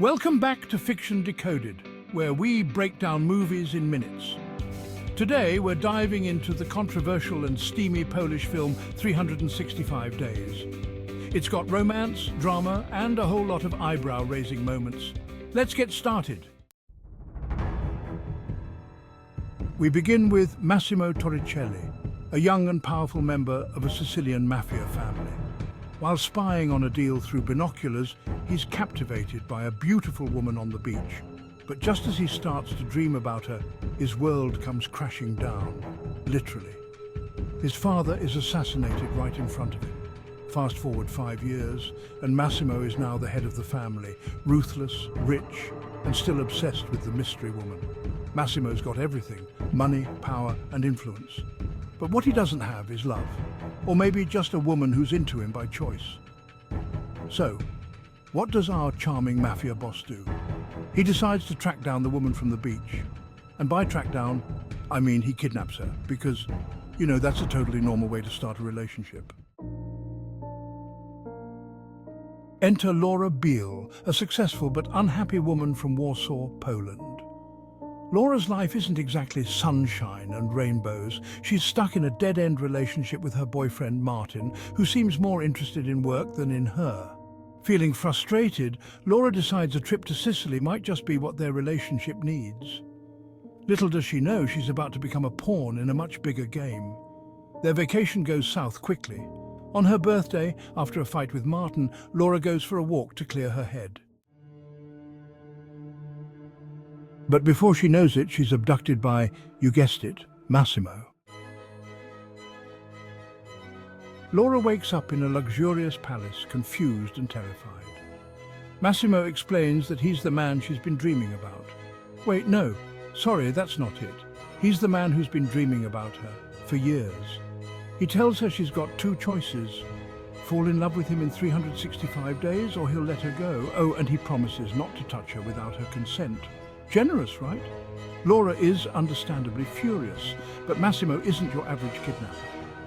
Welcome back to Fiction Decoded, where we break down movies in minutes. Today we're diving into the controversial and steamy Polish film 365 Days. It's got romance, drama, and a whole lot of eyebrow-raising moments. Let's get started. We begin with Massimo Torricelli, a young and powerful member of a Sicilian Mafia family. While spying on a deal through binoculars, he's captivated by a beautiful woman on the beach. But just as he starts to dream about her, his world comes crashing down, literally. His father is assassinated right in front of him. Fast forward 5 years, and Massimo is now the head of the family, ruthless, rich, and still obsessed with the mystery woman. Massimo's got everything: money, power, and influence. But what he doesn't have is love, or maybe just a woman who's into him by choice. So, what does our charming mafia boss do? He decides to track down the woman from the beach. And by track down, I mean he kidnaps her, because, that's a totally normal way to start a relationship. Enter Laura Beale, a successful but unhappy woman from Warsaw, Poland. Laura's life isn't exactly sunshine and rainbows. She's stuck in a dead-end relationship with her boyfriend Martin, who seems more interested in work than in her. Feeling frustrated, Laura decides a trip to Sicily might just be what their relationship needs. Little does she know she's about to become a pawn in a much bigger game. Their vacation goes south quickly. On her birthday, after a fight with Martin, Laura goes for a walk to clear her head. But before she knows it, she's abducted by, you guessed it, Massimo. Laura wakes up in a luxurious palace, confused and terrified. Massimo explains that he's the man she's been dreaming about. Wait, no, sorry, that's not it. He's the man who's been dreaming about her for years. He tells her she's got two choices: fall in love with him in 365 days or he'll let her go. Oh, and he promises not to touch her without her consent. Generous, right? Laura is understandably furious, but Massimo isn't your average kidnapper.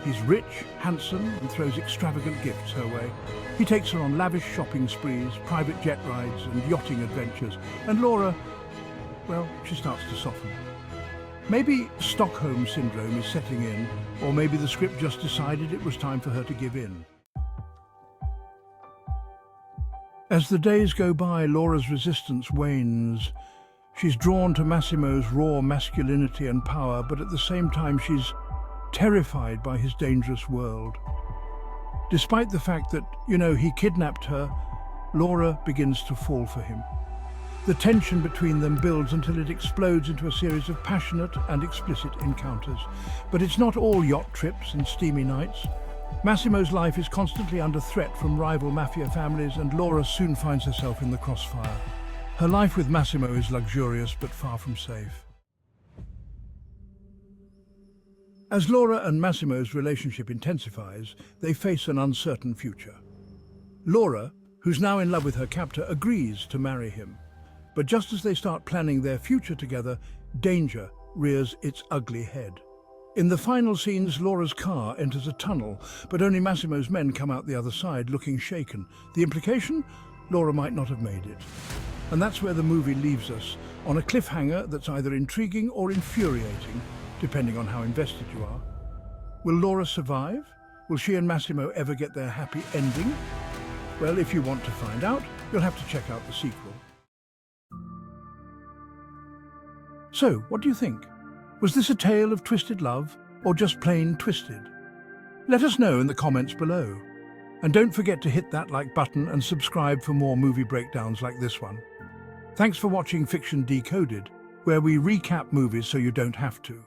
He's rich, handsome, and throws extravagant gifts her way. He takes her on lavish shopping sprees, private jet rides, and yachting adventures. And Laura, well, she starts to soften. Maybe Stockholm Syndrome is setting in, or maybe the script just decided it was time for her to give in. As the days go by, Laura's resistance wanes. She's drawn to Massimo's raw masculinity and power, but at the same time she's terrified by his dangerous world. Despite the fact that, he kidnapped her, Laura begins to fall for him. The tension between them builds until it explodes into a series of passionate and explicit encounters. But it's not all yacht trips and steamy nights. Massimo's life is constantly under threat from rival mafia families, and Laura soon finds herself in the crossfire. Her life with Massimo is luxurious but far from safe. As Laura and Massimo's relationship intensifies, they face an uncertain future. Laura, who's now in love with her captor, agrees to marry him. But just as they start planning their future together, danger rears its ugly head. In the final scenes, Laura's car enters a tunnel, but only Massimo's men come out the other side looking shaken. The implication? Laura might not have made it. And that's where the movie leaves us, on a cliffhanger that's either intriguing or infuriating, depending on how invested you are. Will Laura survive? Will she and Massimo ever get their happy ending? Well, if you want to find out, you'll have to check out the sequel. So, what do you think? Was this a tale of twisted love, or just plain twisted? Let us know in the comments below. And don't forget to hit that like button and subscribe for more movie breakdowns like this one. Thanks for watching Fiction Decoded, where we recap movies so you don't have to.